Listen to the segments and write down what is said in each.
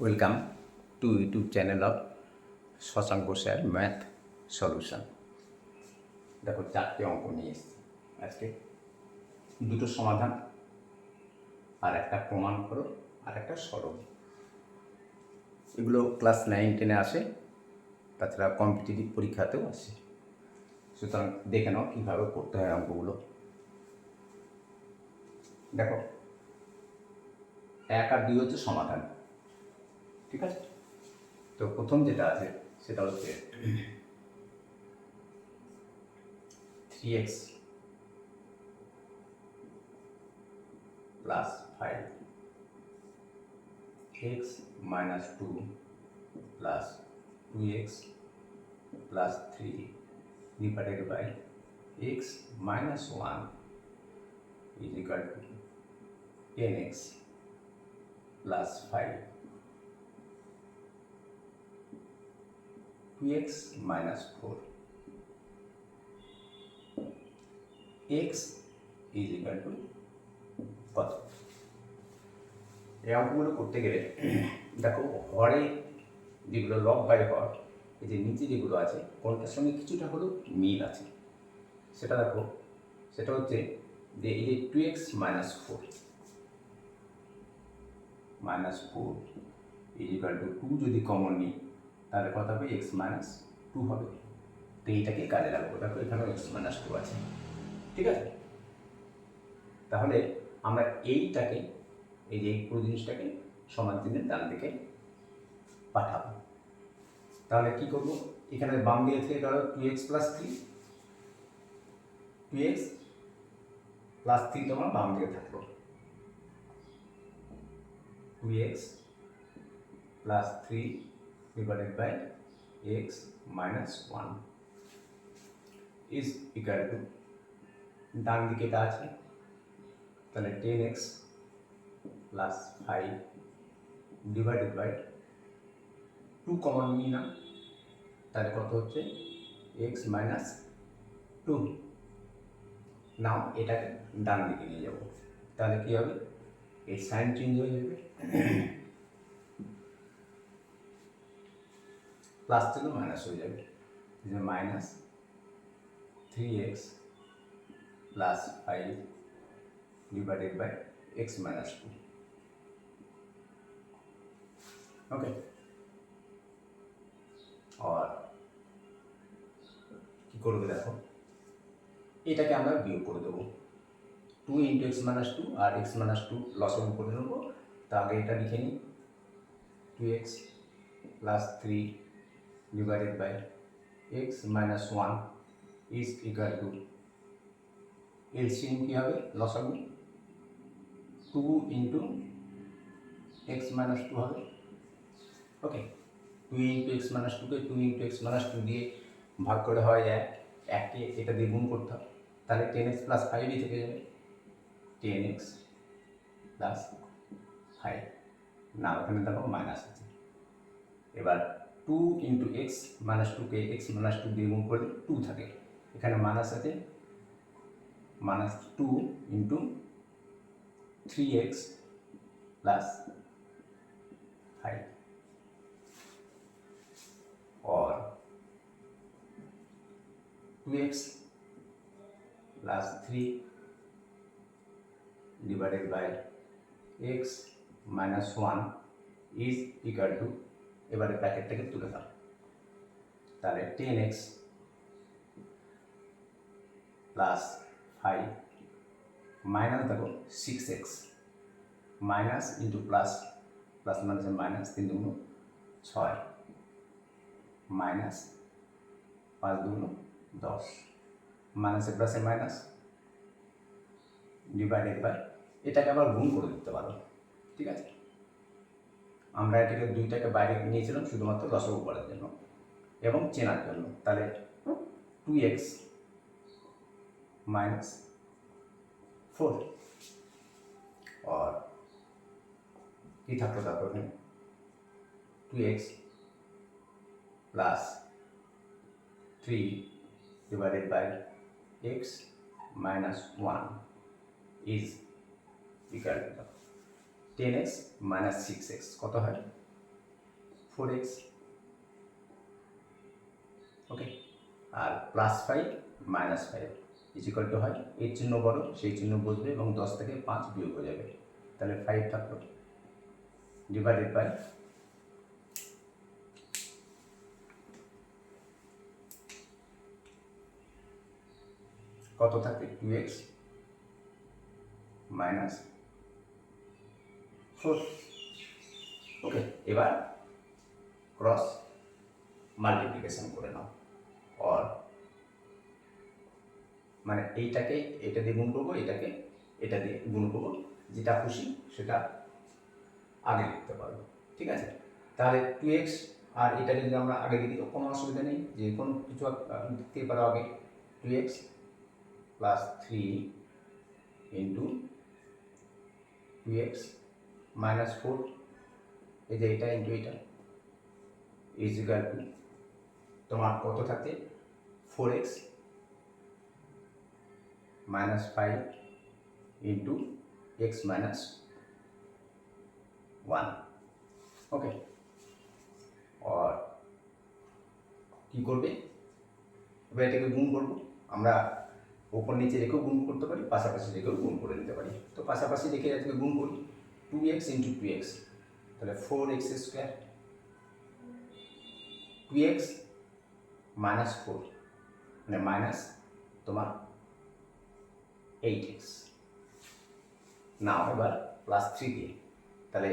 Welcome to YouTube channel of Shashank sir math solution. দেখো, 4টে অঙ্ক নিয়ে এসেছি আজকে। দুটো সমাধান, আর একটা প্রমাণ করো, আর একটা সরল। এগুলো ক্লাস 9-10-এ আসে, তাছাড়া কম্পিটিটিভ পরীক্ষাতেও আসে। সুতরাং দেখে নাও কীভাবে করতে হয় অঙ্কগুলো। দেখো, 1 আর 2 হচ্ছে সমাধান, ঠিক আছে? তো প্রথম যেটা আছে সেটা হচ্ছে 3x plus 5 x minus 2 plus 2x plus 3 divided by x minus 1 is equal to 10x plus 5 2x minus 4 x is equal to কত? এই অঙ্কগুলো করতে গেলে দেখো, হরে যেগুলো লব বাই হর, এই যে নিচে যেগুলো আছে কোনটার সঙ্গে কিছুটা হলেও মিল আছে সেটা দেখো। সেটা হচ্ছে যে এই যে 2x minus 4 is equal to 2 যদি কমন নিই তাহলে কত হবে? x minus 2 হবে। তো এইটাকে কাজে লাগবো। দেখো, এখানেও x minus 2 আছে, ঠিক আছে? তাহলে আমরা এইটাকে, এই যে পুরো জিনিসটাকে সমান চিহ্নের ডান দিকে পাঠাবো। তাহলে কি করব? এখানে বাম দিকে থেকে ধরো 2x plus 3, 2x plus 3 তোমার বাম দিকে থাকলো, 2x plus 3 divided by x minus 1 is equal to, ডান দিকে এটা আছে, তাহলে 10x plus 5 divided by 2 common নিই না, তাহলে কত হচ্ছে? x minus 2। নাও এটাকে ডান দিকে নিয়ে যাব, তাহলে কি হবে? এই সাইন চেঞ্জ হয়ে যাবে, প্লাস থেকে মাইনাস হয়ে যাবে, যে minus 3x plus 5 divided by x minus 2। Okay, और কি করবে দেখো, এটাকে আমরা বিয়োগ করে দেবো। 2 into x minus 2 আর x minus 2 লসাগু করে নেবো। তা আগে এটা লিখে নিই, 2x plus 3 divided by x minus 1 is equal to, LCM কি হবে? লসাগু 2 into x minus 2 হবে। ওকে, 2 into x minus 2 কে 2 into x minus 2 দিয়ে ভাগ করে হয় 1, 1কে এটা দিয়ে গুণ করতে হবে, তাহলে 10x plus 5ই থেকে যাবে, 10x plus 5। না, ওখানে দেখো মাইনাস আছে। এবার 2 into x minus 2কে x minus 2 দিয়ে গুণ করলে 2 থাকে, এখানে মাইনাস আছে, minus 2 into 3x plus 5 और 2x plus 3 divided by x minus 1 is equal to, এবারে ব্র্যাকেটটাকে তুলে দাও, তাহলে 10x plus 5 মাইনাস দেখো 6x, minus into plus, plus মাইনাসে মাইনাস, 3 দুগুণ 6, মাইনাস 5 দুগুণ 10, মাইনাসে প্লাসে মাইনাস, ডিভাইডেড বাই, এটাকে আবার গুণ করে দিতে পারো, ঠিক আছে? আমরা এটাকে দুইটাকে বাইরে নিয়েছিলাম শুধুমাত্র লসাগু করার জন্য এবং চেনার জন্য। তাহলে 2x minus 4 और কি থাকলো তারপর এখানে 2x plus 3 divided by x minus 1 is equal to 10x minus 6x, কত হয়? 4x, ওকে, আর +5 -5 ইজ ইকুয়াল টু হয় এর চিহ্ন বড় সেই চিহ্ন বসবে এবং 10 থেকে 5 বিয়োগ হয়ে যাবে, তাহলে 5 থাকলো ডিভাইডেড বাই কত থাকবে 2x -4, ওকে। এবার ক্রস মাল্টিপ্লিকেশন করে নাও, অর মানে এইটাকে এটা দিয়ে গুণ করবো, এটাকে এটা দিয়ে গুণ করবো, যেটা খুশি সেটা আগে লিখতে পারবো, ঠিক আছে। তাহলে 2x আর এটাকে যদি আমরা আগে লিখি তো কোনো অসুবিধা নেই, যে কোনো কিছু লিখতে পারো আগে। 2x + 3 ইন্টু 2x -4, এই যে এটা ইন্টু এটা ইজ ইকুয়াল টু তোমার কত থাকে 4x -5 ইন্টু x -1, ওকে। আর কি করবে, এবার এটাকে গুণ করবো, আমরা ওপর নিচে রেখেও গুণ করতে পারি, পাশাপাশি রেখেও গুণ করে নিতে পারি। তো পাশাপাশি রেখে এটাকে গুণ করি, 2x ইন্টু 2x, তাহলে 4x স্কোয়ার, 2x -4 মানে মাইনাস তোমার 8x। নাও এবার +3 দিয়ে, তাহলে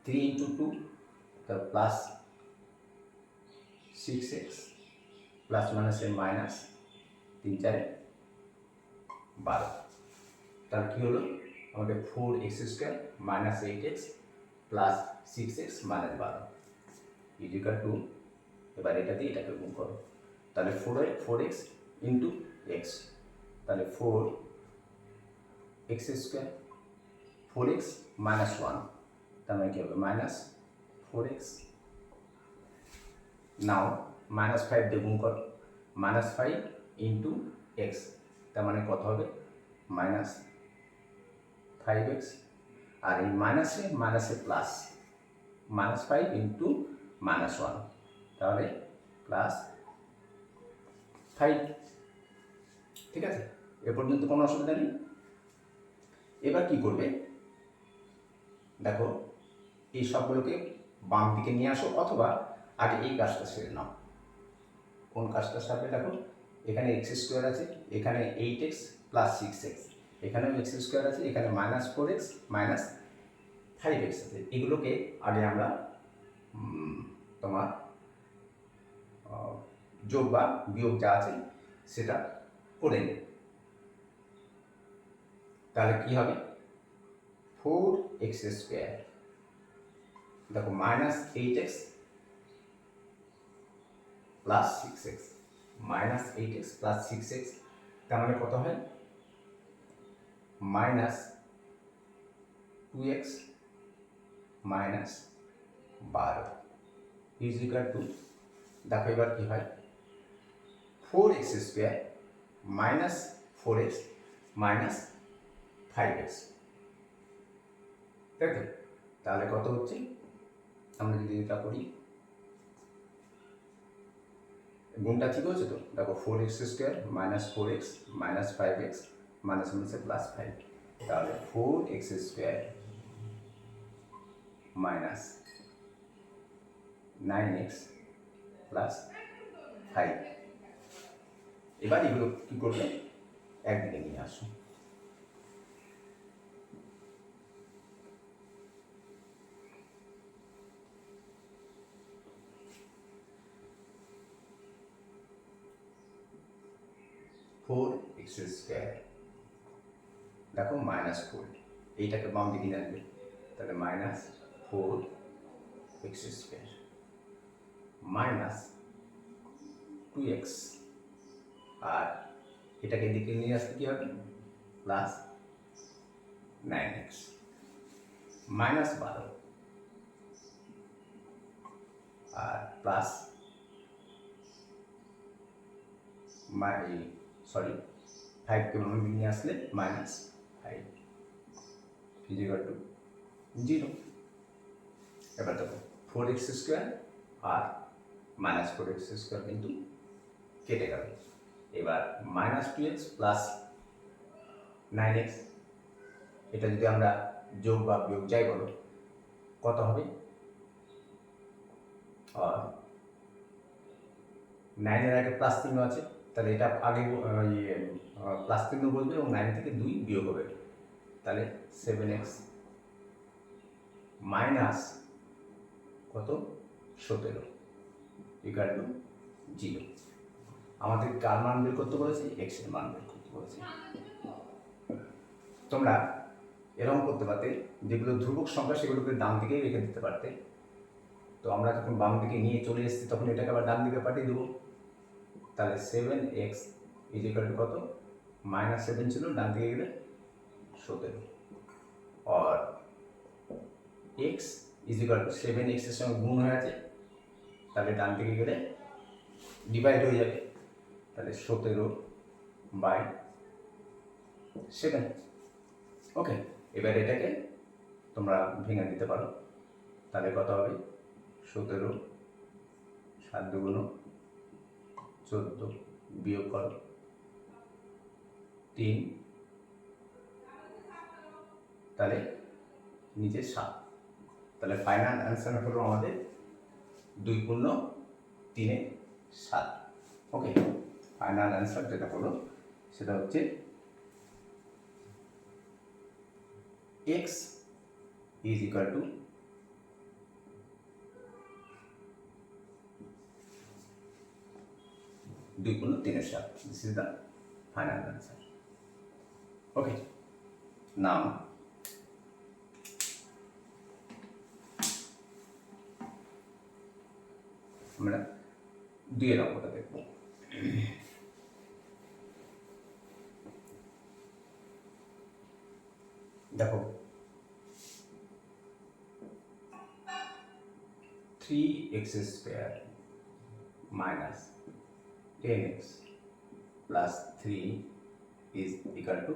3 ইন্টু 2 তাহলে +6x, প্লাস মাইনাসের মাইনাস, 3 4 12, তাহলে কী হলো আমাদের 4x square -8x plus 6x -12 is equal two, এবার এটা দিয়ে এটাকে গুণ করো, তাহলে 4x ইন্টু এক্স, তাহলে 4x স্কোয়ার, 4x -1, তার মানে কী হবে -4x। নাও -5 দিয়ে গুণ করো, -5 ইন্টু এক্স, তার মানে কত হবে -5x, আর এই মাইনাসে প্লাস, -5 ইন্টু -1, তাহলে +5, ঠিক আছে। এ পর্যন্ত কোনো অসুবিধা নেই। এবার কি করবে দেখো, এই সবগুলোকে বাম দিকে নিয়ে আসো, অথবা আগে এই কাজটা সেরে নাও। কোন কাজটা সারবে দেখো, এখানে x স্কোয়ার আছে, এখানে 8x প্লাস 6x, এখানেও x স্কোয়ার আছে, এখানে -4x -5x আছে। এগুলোকে আগে আমরা তোমার যোগ বা বিয়োগ যা আছে সেটা করে নেব। তাহলে কি হবে 4x স্কোয়ার, দেখো -8x plus 6x, -8x plus 6x, তার মানে কত হয় -2x -12 ইজ ইকুয়াল টু, দেখো এবার কি হয় 4x স্কোয়ার -4x -5x, তাই তো। তাহলে কত হচ্ছে, আমরা যদি এটা করি গুণটা ঠিক হচ্ছে তো, দেখো 4x স্কোয়ার -4x -5x মাইনাসে +5, তাহলে 4x স্কোয়ার -9x +5। এবার এগুলো কী করবে, একদিকে নিয়ে আসো, x স্কোয়ার, দেখো -4, এইটাকে বাম দিকে নিয়ে আসবে, তাহলে -4x স্কোয়ার -2x, আর এটাকে দিকে নিয়ে আসতে কী হবে +9x -12, আর প্লাস -5কে নিয়ে আসলে -5 ইজ ইকুয়াল টু 0। এবার দেখো 4x স্কোয়ার আর মাইনাস 4x স্কোয়ার কিন্তু কেটে গেল। এবার মাইনাস 2x প্লাস 9x, এটা যদি আমরা যোগ বা বিয়োগ যাই বলো কত হবে, আর 9-এর আগে প্লাস চিহ্ন আছে, তাহলে এটা আগে প্লাস চিহ্ন বলবে এবং 9 থেকে 2 বিয়োগ হবে, তাহলে 7x মাইনাস কত 17 ইকুয়াল টু 0। আমাদের কার মান বের করতে বলেছে, এক্স এর মান বের করতে বলেছে। তোমরা এরকম করতে পারতে, যেগুলো ধ্রুবক সংখ্যা সেগুলোকে ডান দিকেই রেখে দিতে পারতে। তো আমরা যখন বাম দিকে নিয়ে চলে এসেছি তখন এটাকে আবার ডান দিকে পাঠিয়ে দেবো, তাহলে 7x ইজ ইকুয়াল টু কত, -7 ছিল, ডান দিকে গেলে 17, আর x is equal two 7x এর সঙ্গে গুণ হয়ে আছে, তাহলে ডান দিকে গেলে ডিভাইড হয়ে যাবে, তাহলে 17/7। ওকে, এবার এটাকে তোমরা ভেঙে দিতে পারো, তাহলে কত হবে 17, 7 দুগুণ 14, বিয়োগ করো 3, তাহলে নিচে 7, তাহলে ফাইনাল অ্যান্সার হলো আমাদের 2 পূর্ণ 3 7। ওকে, ফাইনাল অ্যান্সার যেটা হলো সেটা হচ্ছে x is equal to 2 পূর্ণ 3 7। This is the final answer. Okay, now আমরা 2 এর অঙ্কটা দেখব। দেখো 3x square minus 10x plus 3 is equal two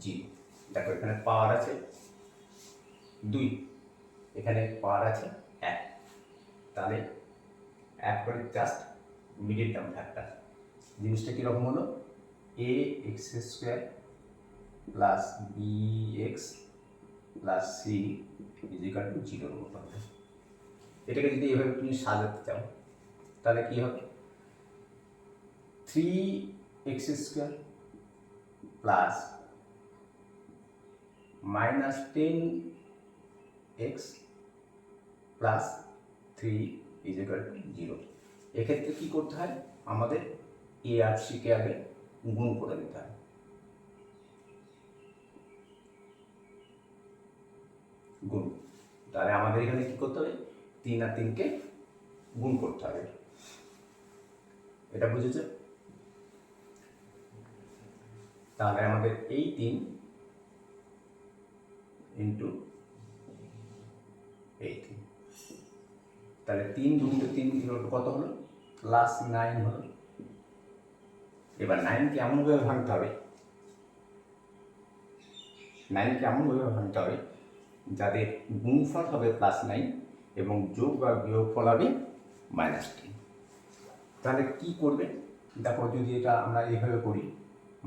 0। দেখো এখানে পাওয়ার আছে 2, এখানে পাওয়ার আছে 1, তাহলে 1 করে জাস্ট মিডিল টার্ম ফ্যাক্টর। জিনিসটা কীরকম হলো, ax square plus bx plus c is equal two 0 মতো হবে। এটাকে যদি এভাবে তুমি সাজাতে চাও তাহলে কি হবে, 3x square plus minus 10x plus 3 is equal two 0। এক্ষেত্রে কী করতে হয়, আমাদের এ আর সিকে আগে গুণ করে নিতে হয়। গুণ, তাহলে আমাদের এখানে কি করতে হবে, 3 আর 3কে গুণ করতে হবে। এটা বুঝেছ? তাহলে আমাদের এই 3 ইন্টু এই 3, তাহলে 3 গুণিত 3 কত হলো, প্লাস 9 হলো। এবার 9কে এমনভাবে ভাঙতে হবে, 9কে এমনভাবে ভাঙতে হবে যাদের গুণফল হবে +9 এবং যোগ বা বিয়োগফল হবে -10। তাহলে কি করবে, দেখো যদি এটা আমরা এইভাবে করি,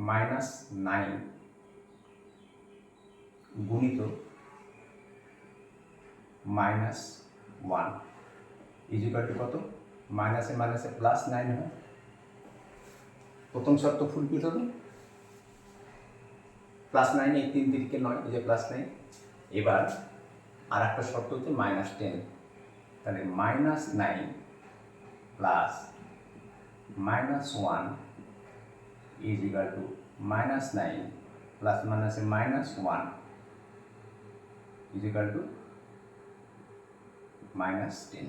-9 গুণিত -1 ইজ ইকুয়াল টু কত, মাইনাসে মাইনাসে +9 হয়। প্রথম শর্ত ফুলফিল হলো, +9 এই 3 দিকে 9, এই যে +9। এবার আর একটা শর্ত হচ্ছে -10, তাহলে -9 plus -1 is equal two -9 plus মাইনাসে -1 ইজ ইকুয়াল টু -10।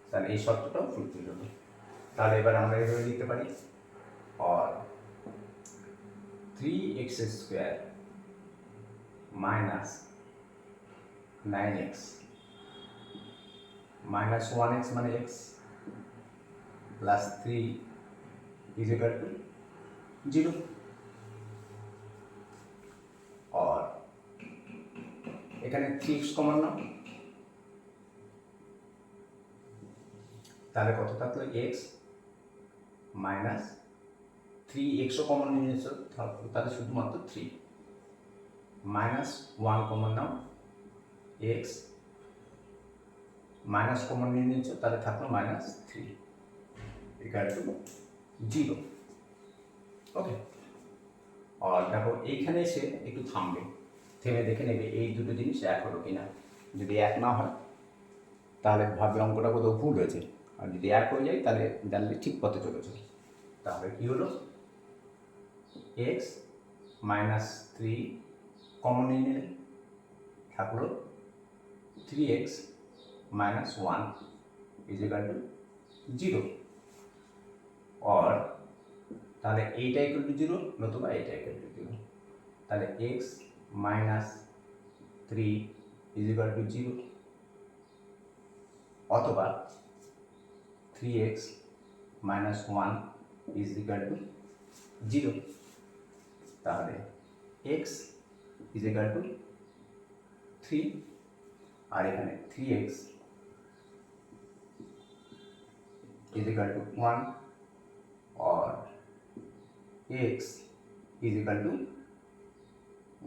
তাহলে এই শর্তটাও ফুলফিল হলো। তাহলে এবার আমরা এভাবে লিখতে পারি, और 3x square minus 9x minus 1x মানে x plus 3 is equal to 0। और এখানে 3x কমন নাও, তাহলে কত থাকলো এক্স মাইনাস থ্রি, এক্সও কমন নিয়ে নিয়েছো তাহলে শুধুমাত্র থ্রি, মাইনাস ওয়ান কমন নাও, এক্স মাইনাস কমন নিয়ে নিয়েছো তাহলে থাকলো minus three equal to zero. Okay, আর দেখো এইখানে এসে একটু থামবে, থেমে দেখে নেবে এই দুটো জিনিস এক হলো কিনা। যদি এক না হয় তাহলে ভাববে অঙ্কটা কোথাও ভুল হয়েছে, আর যদি এক হয়ে যায় তাহলে জানলে ঠিক পথে চলেছে। তাহলে কি হলো, এক্স মাইনাস থ্রি কমন নিয়ে নিলে থাকলো three x minus one is equal to zero. আর তাহলে এইটা ইকুয়াল টু জিরো, নতুবা এইটা ইকুয়াল টু জিরো। তাহলে x minus three is equal to zero, অথবা three x minus one is equal to zero. তাহলে x is equal to three, আর এখানে three x is equal to one, और x is equal to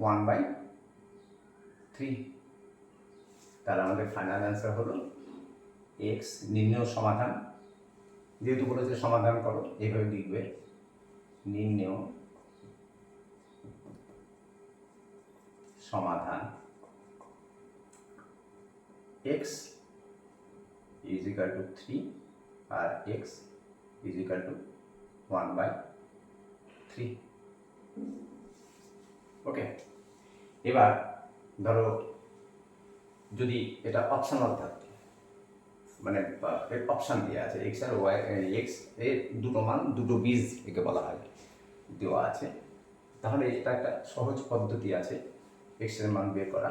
1/3। তাহলে আমাদের final answer হলো x। নির্ণয় সমাধান, যেহেতু বলেছে সমাধান করো এইভাবে লিখবে, নির্ণয় সমাধান x is equal to 3 R x is equal to 1/3। ওকে, এবার ধরো যদি এটা অপশনাল থাকতো, মানে এর অপশান দেওয়া আছে এক্স আর ওয়াই, এক্স এর দুটো মান দুটো বীজ একে বলা হয় দেওয়া আছে, তাহলে এটা একটা সহজ পদ্ধতি আছে এক্স এর মান বের করা,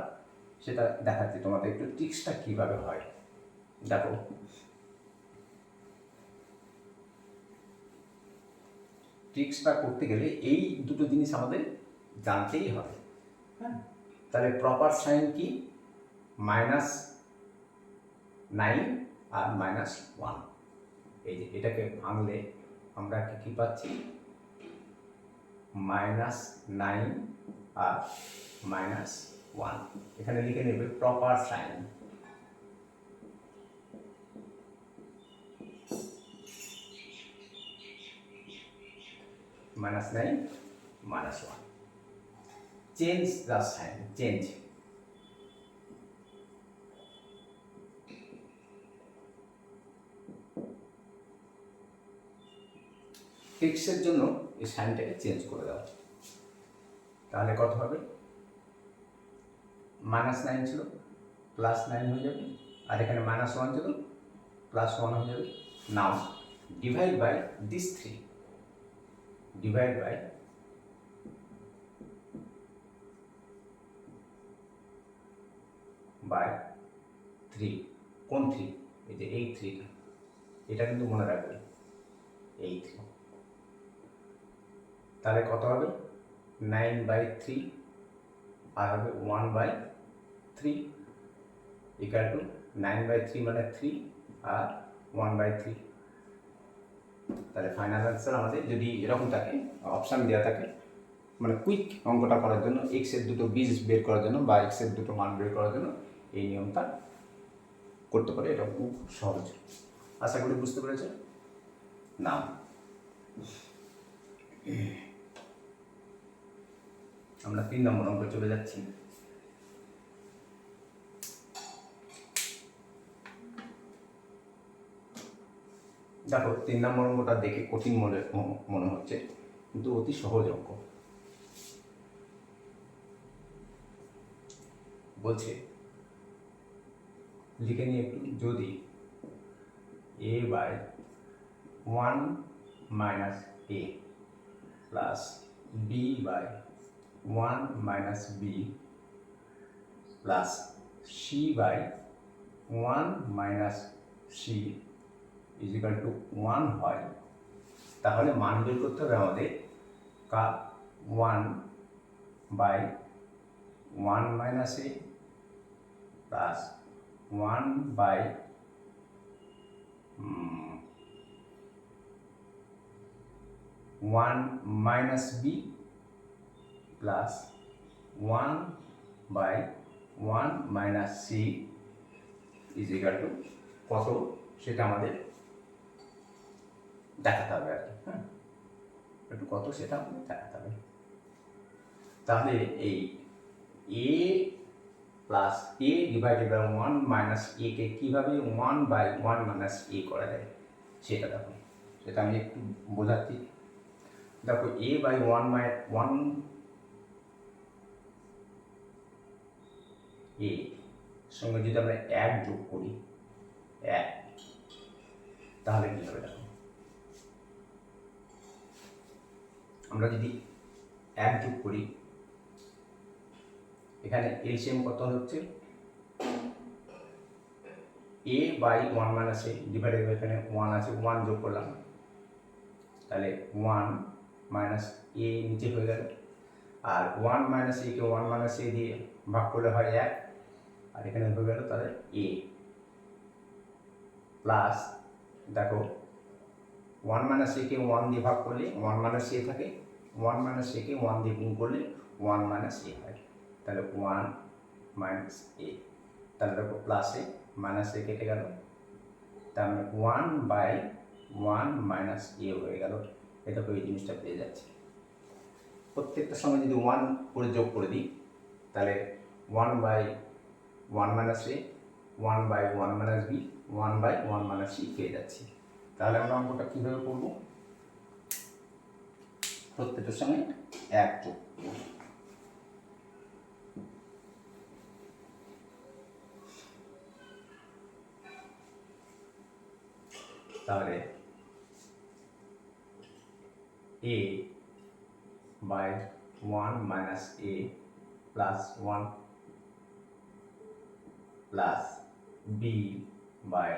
সেটা দেখাচ্ছি তোমাদের একটু ট্রিক্সটা কীভাবে হয়। দেখো ট্রিক্সটা করতে গেলে এই দুটো জিনিস আমাদের জানতেই হবে। হ্যাঁ, তাহলে প্রপার সাইন কি, মাইনাস নাইন আর মাইনাস ওয়ান, এই যে এটাকে ভাঙলে আমরা কি পাচ্ছি, মাইনাস নাইন আর মাইনাস ওয়ান। এখানে লিখে নেবে proper sign. minus 9 minus 1, change the sign, change। টেক্সটের জন্য এই সাইনটাকে চেঞ্জ করে দাও, তাহলে কত হবে, মাইনাস নাইন ছিল প্লাস নাইন হয়ে যাবে, আর এখানে মাইনাস ওয়ান ছিল প্লাস ওয়ান হয়ে যাবে। Now divide by this three, divide by three. কোন থ্রি, এই যে এই থ্রিটা, এটা কিন্তু মনে রাখবে এই থ্রি। তাহলে কত হবে, 9/3 আর হবে 1/3 ইকুয়াল টু 9/3 মানে 3 আর 1/3। তাহলে ফাইনাল অ্যান্সার আমাদের যদি এরকম থাকে, অপশান দেওয়া থাকে, মানে কুইক অঙ্কটা করার জন্য, এক্সের দুটো বীজ বের করার জন্য বা এক্সের দুটো মান বের করার জন্য এই নিয়মটা করতে পারে। এটা খুব সহজ, আশা করি বুঝতে পেরেছে। না আমরা 3 নম্বর অঙ্কে চলে যাচ্ছি। দেখো 3 নম্বর অঙ্কটা দেখে কঠিন মনে হচ্ছে, কিন্তু অতি সহজ অঙ্ক। বলছে লিখে নিয়ে একটু, যদি a/1 minus a plus b/1 minus b plus c/1 minus c is equal to 1 হয়, তাহলে মান বের করতে হবে আমাদের 1/1 minus a plus 1/1 one minus B plus one by one minus C is equal to কত সেটা আমাদের দেখাতে হবে আর কি। হ্যাঁ, একটু কত সেটা আমাদের দেখাতে হবে। তাহলে এই a plus a divided by one minus a কে কীভাবে one by one minus a করা যায় সেটা দেখো, সেটা আমি একটু বোঝাচ্ছি। দেখো a by one by one a সঙ্গে যদি আমরা এক যোগ করি এক, তাহলে কী হবে দেখো, আমরা যদি এক যোগ করি এখানে এলসিএম কত হচ্ছে a by one minus a divided by এখানে ওয়ান আছে, ওয়ান যোগ করলাম তাহলে ওয়ান মাইনাস এ নিচে হয়ে গেল, আর ওয়ান মাইনাস এ কে ওয়ান মাইনাস এ দিয়ে ভাগ করলে হয় এক, আর এখানে হয়ে গেল তাহলে এ প্লাস দেখো ওয়ান মাইনাস এ কে ওয়ান দিয়ে ভাগ করলে ওয়ান মাইনাস এ থাকে, ওয়ান মাইনাস এ কে ওয়ান দিয়ে গুণ করলে ওয়ান মাইনাস এ হয়, তাহলে ওয়ান মাইনাস এ, তাহলে দেখো প্লাসে মাইনাস এ কেটে গেল, তার মানে ওয়ান বাই ওয়ান মাইনাস এ হয়ে গেল। এটা এই জিনিসটা পেয়ে যাচ্ছে। প্রত্যেকটার সঙ্গে যদি ওয়ান করে যোগ করে দিই তাহলে one by one minus A, one by one minus B, one by one minus C পেয়ে যাচ্ছি। তাহলে আমরা অঙ্কটা কীভাবে করবো, প্রত্যেকটার সঙ্গে এক যোগ, তাহলে a by 1 minus a plus 1 plus b by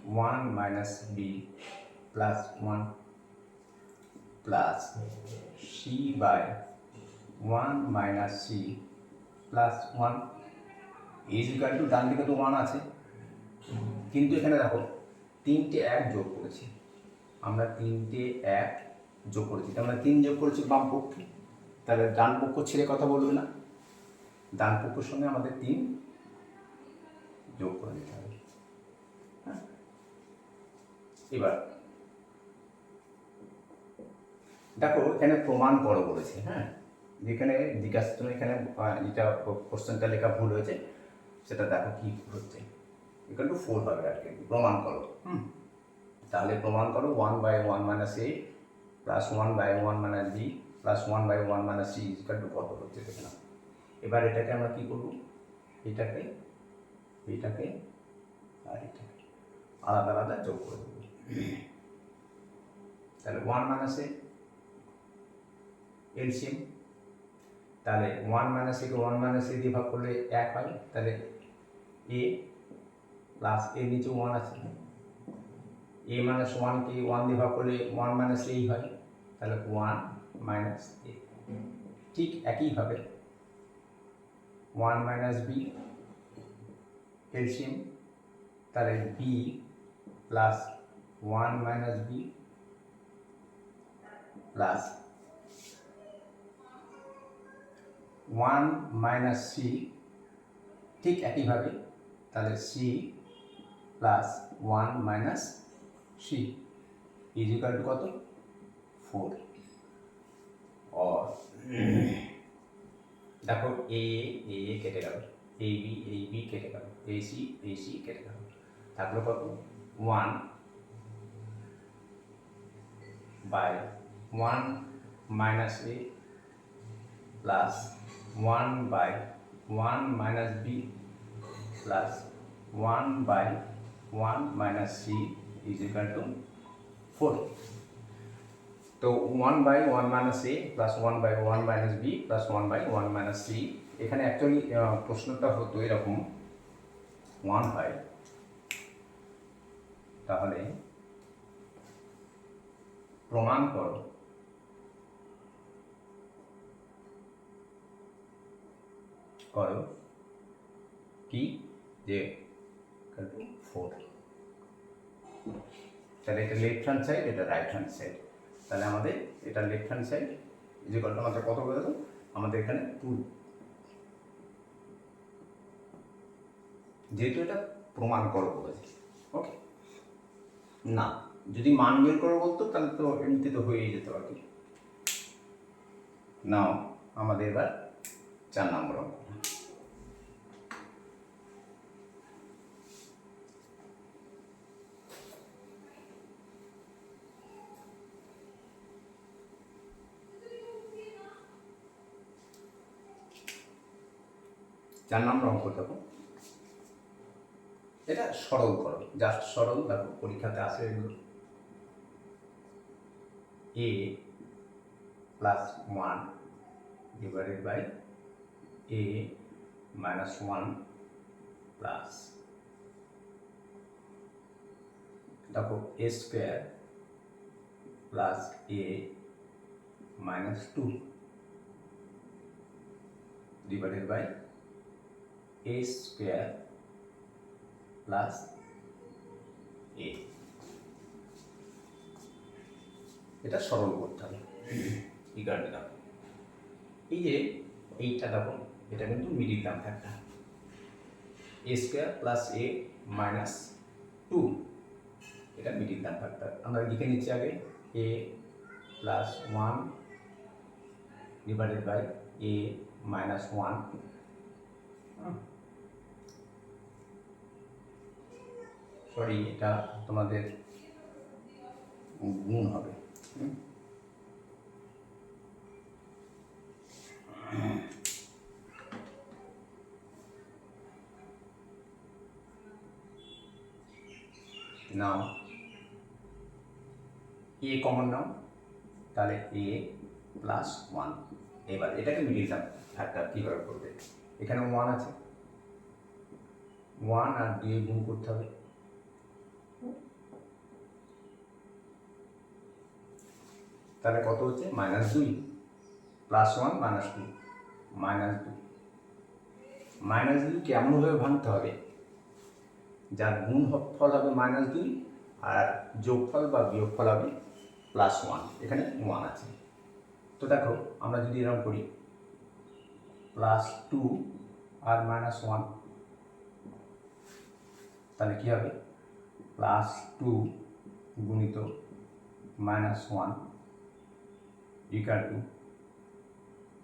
1 minus b plus 1 plus c by 1 minus c plus 1 is equal to, ডান দিকে তো 1 আছে কিন্তু এখানে দেখো তিনটে এক যোগ করেছি, আমরা তিনটে এক যোগ করেছি, তার মানে তিন যোগ করেছি বাম পক্ষে, তাহলে ডান পক্ষ ছেড়ে কথা বলবে না, ডান পক্ষের সঙ্গে আমাদের তিন যোগ করে দিতে হবে। হ্যাঁ, এবার দেখো এখানে প্রমাণ করো বলেছে। হ্যাঁ, যেখানে জিজ্ঞাসা এখানে যেটা কোশ্চেনটা লেখা ভুল হয়েছে সেটা দেখো কি হচ্ছে, ইকুয়াল টু 4 হবে আর কি, প্রমাণ করো। তাহলে প্রমাণ করো one by one minus A plus one by one minus B plus one by one minus C equal to কত হচ্ছে দেখলাম। এবার এটাকে আমরা কী করবো, এটাকে এটাকে আর এটাকে আলাদা আলাদা যোগ করে দেবো। তাহলে ওয়ান মাইনাস এ এলসিএম, তাহলে ওয়ান মাইনাস একে ওয়ান মাইনাস এ দিয়ে ভাগ করলে এক হয়, তাহলে এ প্লাস এর নিচে ওয়ান আছে, এ মাইনাস ওয়ানকে ওয়ান দিয়ে ভাগ করলে ওয়ান মাইনাস এই হয়, তাহলে ওয়ান মাইনাস এ। ঠিক একইভাবে ওয়ান মাইনাস বি এলসিএম, তাহলে B plus one minus B plus one minus C, ঠিক একইভাবে তাহলে C plus one minus C is equal to কত 4। और দেখো এ কেটে গেল, এই বি কেটে গেল, এই সি কেটে গেল, থাকলো কত 1 by 1 minus A plus 1 by 1 minus B plus 1 by 1 minus C is equal to 4। তো 1 by 1 minus A plus 1 by 1 minus B plus 1 by 1 minus C, এখানে অ্যাকচুয়ালি প্রশ্নটা হতো এরকম 1 হয়, তাহলে প্রমাণ করো কি যে 4, তাহলে এটা লেফট হ্যান্ড সাইড, এটা রাইট হ্যান্ড সাইড। তাহলে আমাদের এটা লেফট হ্যান্ড সাইড যে কলটা আমাদের কত করে দেবো, আমাদের এখানে 2, যেহেতু এটা প্রমাণ করো বলেছে। ওকে, না যদি মান বের করো বলতো তাহলে তো এমনিতে তো হয়েই যেত আর কি। নাও আমাদের এবার 4 নম্বর অঙ্ক। চার নম্বর অঙ্ক দেখো, এটা সরল করো, জাস্ট সরল। দেখো পরীক্ষাতে আসে এগুলো। a plus 1 divided by a minus 1 plus, দেখো a square plus a minus 2 divided by a square plus a। এটা সরল করতে হবে। এই কারণে দেখো, এই যে এইটা দেখো, এটা কিন্তু middle term factor, a square plus a minus 2, এটা মিডিল টার্ম ফ্যাক্টর। আমরা লিখে নিচ্ছি আগে a plus 1 divided by a minus 1। Sorry, এটা তোমাদের গুণ হবে। নাও a কমন নাও, তাহলে a প্লাস 1। এবার এটাকে মিডিল টার্ম ফ্যাক্টর কীভাবে করবে, এখানে 1 আছে, 1 আর 2 গুণ করতে হবে। তাহলে কত হচ্ছে, minus 2 plus 1 minus 2, minus 2। Minus 2 কেমনভাবে ভাঙতে হবে, যার গুণ ফল হবে মাইনাস 2 আর যোগফল বা বিয়োগফল হবে প্লাস 1। এখানে 1 আছে। তো দেখো আমরা যদি এরকম করি, প্লাস 2 আর মাইনাস 1, তাহলে কী হবে, প্লাস 2 গুণিত মাইনাস 1 ইকুয়াল টু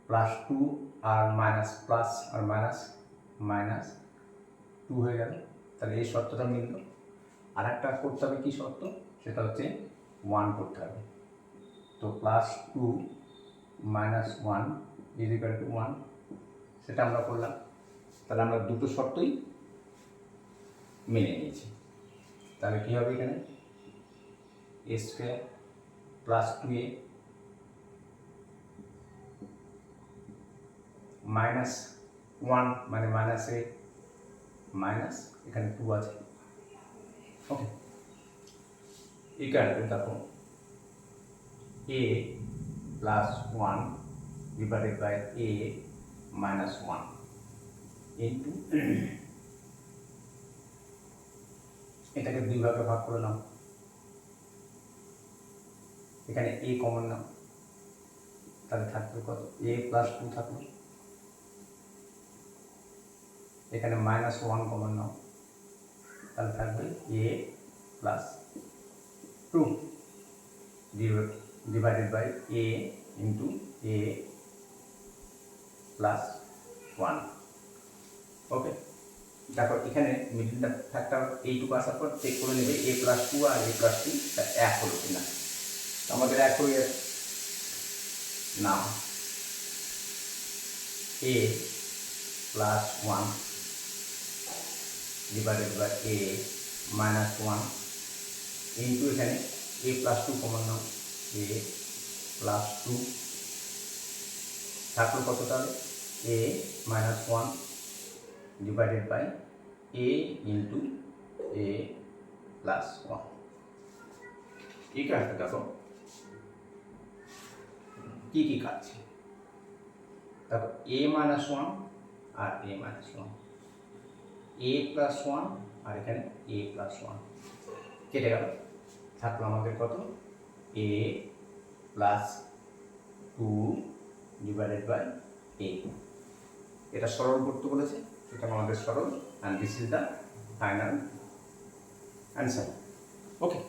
প্লাস 2 আর মাইনাস প্লাস আর মাইনাস মাইনাস 2 হয়ে গেল। তাহলে এই শর্তটা মিলল। আর একটা করতে হবে কি শর্ত, সেটা হচ্ছে 1 করতে হবে। তো plus 2 minus 1 is equal two 1, সেটা আমরা করলাম। তাহলে আমরা দুটো শর্তই মেনে নিয়েছি। তাহলে কী হবে, এখানে a square plus 2a minus 1 মানে মাইনাস a মাইনাস, এখানে 2 আছে। ওকে, এই কারণে দেখো a plus 1 divided by a minus 1 into, এটাকে 2 ভাগে ভাগ করে নাও। এখানে a কমন নাও, তাহলে থাকবে কত, a প্লাস 2 থাকলো। এখানে মাইনাস 1 কমন নাও, তাহলে থাকবে a plus 2 divided by a into a plus 1। Okay, দেখো এখানে মিডিল ফ্যাক্টর এইটুকু আসার পর চেক করে নেবে a প্লাস 2 আর a প্লাস 2 এক হলো কিনা। আমাদের এক হয়ে গেছে। নাও a plus 1 divided by a minus 1 into, এখানে a প্লাস 2 কমন নাও, a প্লাস 2 থাকলো কত, তাহলে a minus 1 divided by a into a plus 1। এই কাজটা দেখো কী কী কাটছে, দেখো a মাইনাস 1 আর a মাইনাস 1, a প্লাস 1 আর এখানে a প্লাস 1 কেটে গেল, থাকলো আমাদের কত a plus 2 divided by a। এটা সরল করতে বলেছে, এটা আমাদের সরল, and this is the final answer. Okay,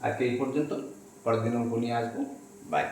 আজকে এই পর্যন্ত, পরের দিন অঙ্ক নিয়ে আসবো। বাই।